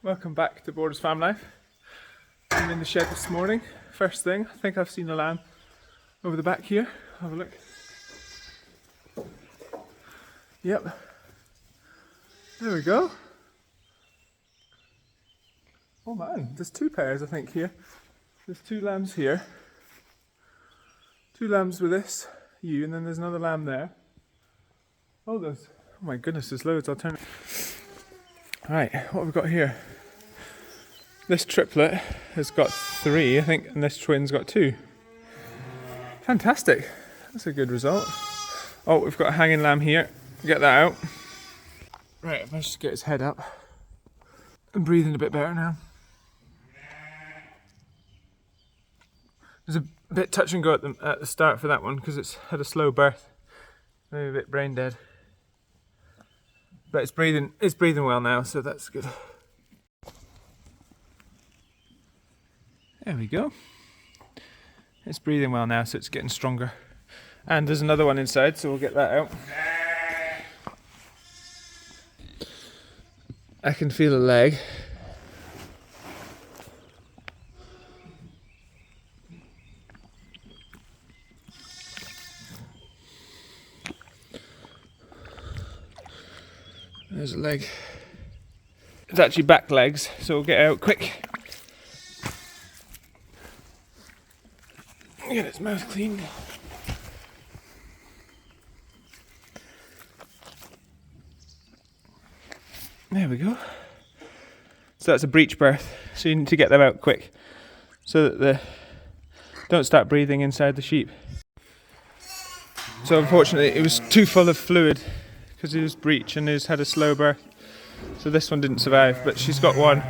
Welcome back to Borders Farm Life. I'm in the shed this morning. First thing, I think I've seen a lamb over the back here. Have a look. Yep. There we go. Oh man, there's two pairs I think here. There's two lambs here. Two lambs with this ewe, and then there's another lamb there. Oh, oh my goodness, there's loads. I'll turn it. Right, what have we got here? This triplet has got 3, I think, and this twin's got 2. Fantastic. That's a good result. Oh, we've got a hanging lamb here. Get that out. Right, let's just get his head up. I'm breathing a bit better now. There's a bit touch and go at the start for that one because it's had a slow birth. Maybe a bit brain dead. But it's breathing well now, so that's good. There we go. It's breathing well now, so it's getting stronger. And there's another one inside, so we'll get that out. I can feel a leg. There's a leg. It's actually back legs, so we'll get out quick. Get its mouth cleaned. There we go. So that's a breech birth, so you need to get them out quick so that they don't start breathing inside the sheep. So unfortunately it was too full of fluid because he was breech and he's had a slow birth. So this one didn't survive, but she's got one,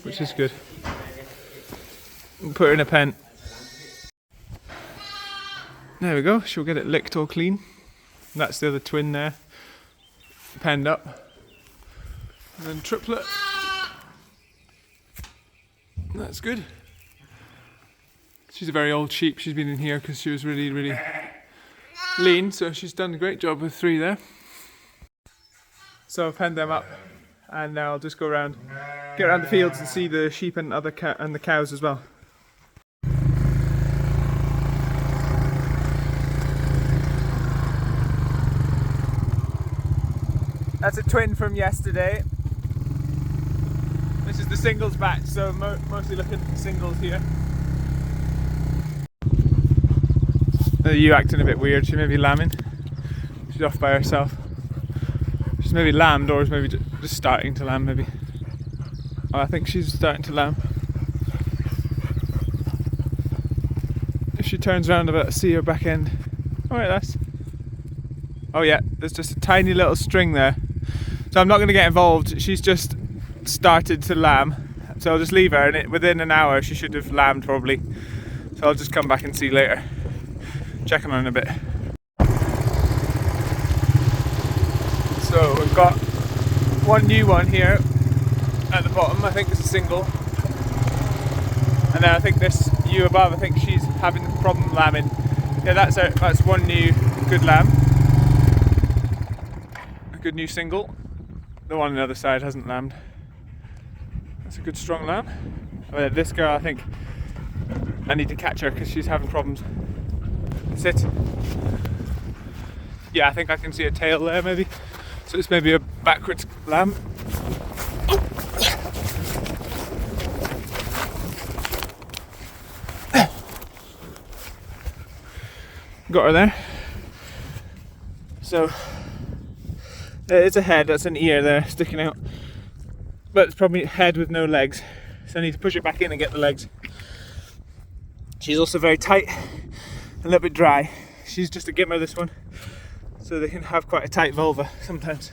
which is good. We'll put her in a pen. There we go, she'll get it licked all clean. And that's the other twin there, penned up. And then triplet. That's good. She's a very old sheep, she's been in here because she was really, really lean, so she's done a great job with 3 there. So I've penned them up, and now I'll just go around, get around the fields and see the sheep and the cows as well. That's a twin from yesterday. This is the singles batch, so mostly looking for singles here. You acting a bit weird, she may be lambing. She's off by herself. She's maybe lambed, or is maybe just starting to lamb maybe. Oh, I think she's starting to lamb. If she turns around, I'll see her back end. Alright, that's... Oh yeah, there's just a tiny little string there. So I'm not going to get involved, she's just started to lamb. So I'll just leave her, and within an hour she should have lambed probably. So I'll just come back and see later. Check on her in a bit. So we've got one new one here at the bottom, I think it's a single. And then I think this ewe above, I think she's having a problem lambing. Yeah, that's one new good lamb. A good new single. The one on the other side hasn't lambed. That's a good strong lamb. This girl, I think I need to catch her because she's having problems. Sit. Yeah, I think I can see a tail there maybe. So it's maybe a backwards lamb. Got her there. So it's a head, that's an ear there sticking out. But it's probably a head with no legs. So I need to push it back in and get the legs. She's also very tight, a little bit dry. She's just a gimmer, this one. So they can have quite a tight vulva sometimes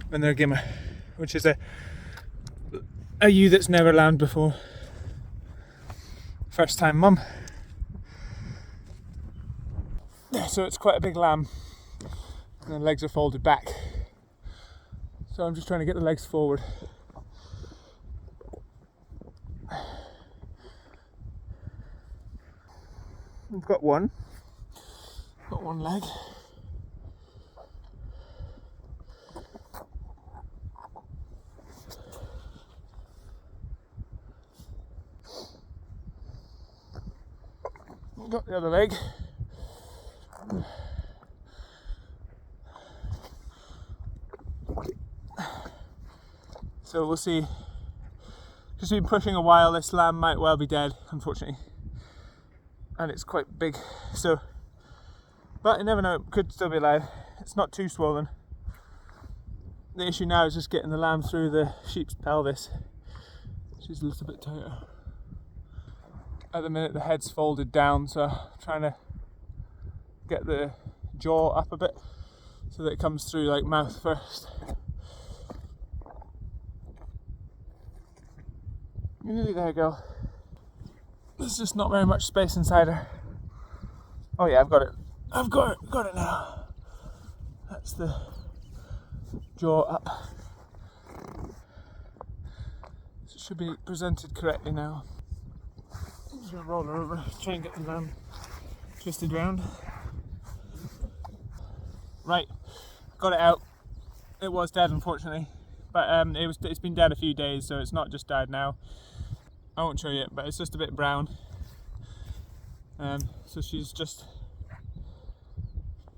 when they're a gimmer, which is a ewe that's never lambed before. First time mum. So it's quite a big lamb. And the legs are folded back. So I'm just trying to get the legs forward. We've got one leg. got the other leg. So we'll see. Just been pushing a while. This lamb might well be dead, unfortunately, and it's quite big. So, but you never know. It could still be alive. It's not too swollen. The issue now is just getting the lamb through the sheep's pelvis. She's a little bit tighter. At the minute, the head's folded down, so I'm trying to get the jaw up a bit so that it comes through like mouth first. You're nearly there, girl. There's just not very much space inside her. Oh yeah, I've got it. I've got it now. That's the jaw up. So it should be presented correctly now. I'm just gonna roll her over, try and get the lamb twisted round. Right, got it out. It was dead, unfortunately, but it's been dead a few days, so it's not just died now. I won't show you it, but it's just a bit brown. So she's just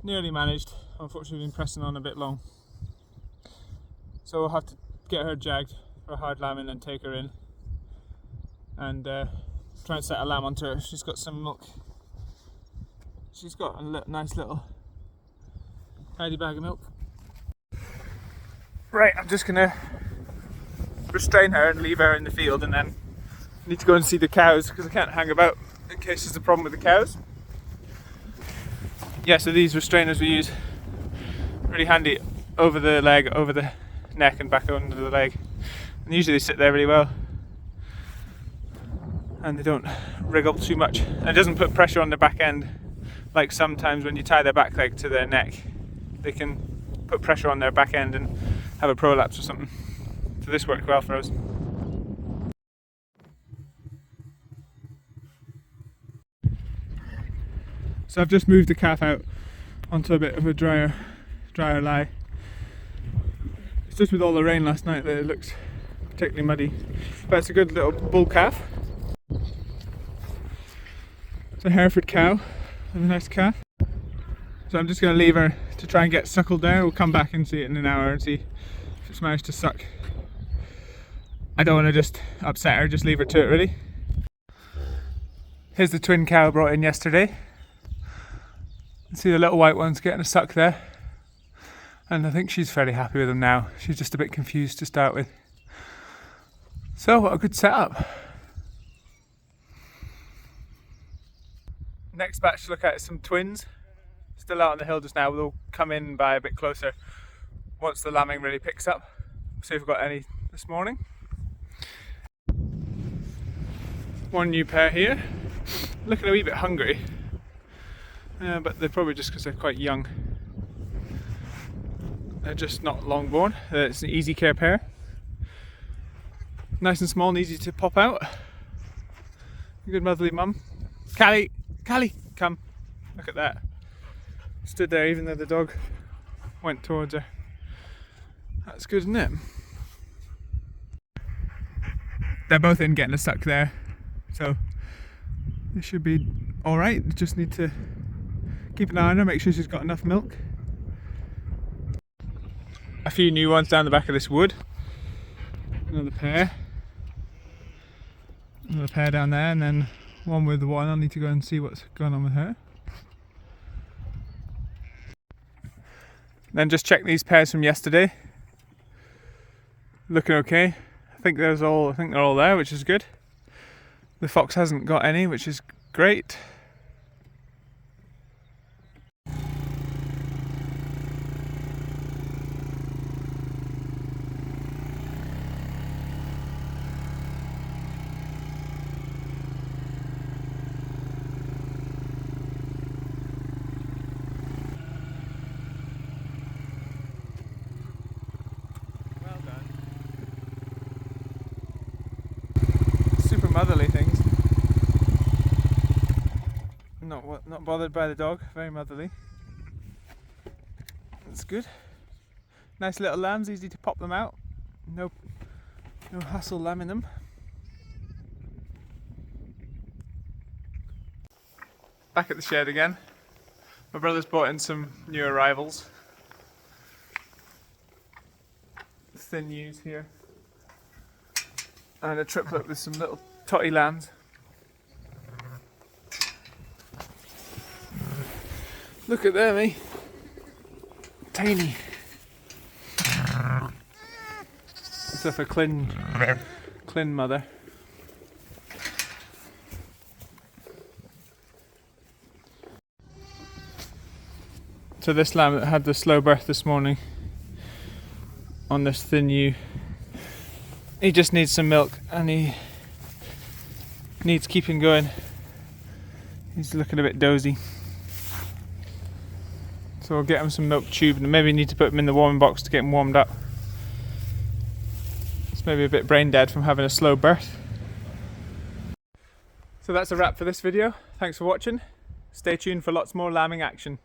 nearly managed. Unfortunately, been pressing on a bit long. So we'll have to get her jagged for a hard lamb and then take her in and try and set a lamb onto her. She's got some milk. She's got a nice little tidy bag of milk. Right, I'm just gonna restrain her and leave her in the field, and then need to go and see the cows because I can't hang about in case there's a problem with the cows. Yeah, so these restrainers we use, really handy over the leg, over the neck and back under the leg, and usually they sit there really well and they don't wriggle too much, and it doesn't put pressure on the back end like sometimes when you tie their back leg to their neck. They can put pressure on their back end and have a prolapse or something. So this worked well for us. So I've just moved the calf out onto a bit of a drier lie. It's just with all the rain last night that it looks particularly muddy, but it's a good little bull calf. It's a Hereford cow with a nice calf. So I'm just going to leave her to try and get suckled there. We'll come back and see it in an hour and see if it's managed to suck. I don't want to just upset her, just leave her to it really. Here's the twin cow brought in yesterday. See the little white ones getting a suck there, and I think she's fairly happy with them now. She's just a bit confused to start with. So what a good setup. Next batch to look at is some twins, still out on the hill just now. We'll come in by a bit closer once the lambing really picks up. See if we've got any this morning. One new pair here, looking a wee bit hungry. But they're probably just because they're quite young. They're just not long born. It's an easy care pair. Nice and small and easy to pop out. Good motherly mum. Callie, come. Look at that. Stood there even though the dog went towards her. That's good, isn't it? They're both in getting a suck there. So they should be alright. Just need to keep an eye on her, make sure she's got enough milk. A few new ones down the back of this wood. Another pair down there, and then one with the one. I'll need to go and see what's going on with her. Then just check these pairs from yesterday. Looking okay. I think they're all there, which is good. The fox hasn't got any, which is great. Motherly things. Not bothered by the dog. Very motherly. That's good. Nice little lambs. Easy to pop them out. No hassle lambing them. back at the shed again. My brother's brought in some new arrivals. Thin ewes here. And a triplet with some little totty lambs. Look at them, eh? Tiny. It's of a Clin mother. So this lamb that had the slow birth this morning on this thin ewe, he just needs some milk and he needs keeping going. He's looking a bit dozy. So we'll get him some milk tube and maybe need to put him in the warming box to get him warmed up. He's maybe a bit brain dead from having a slow birth. So that's a wrap for this video. Thanks for watching. Stay tuned for lots more lambing action.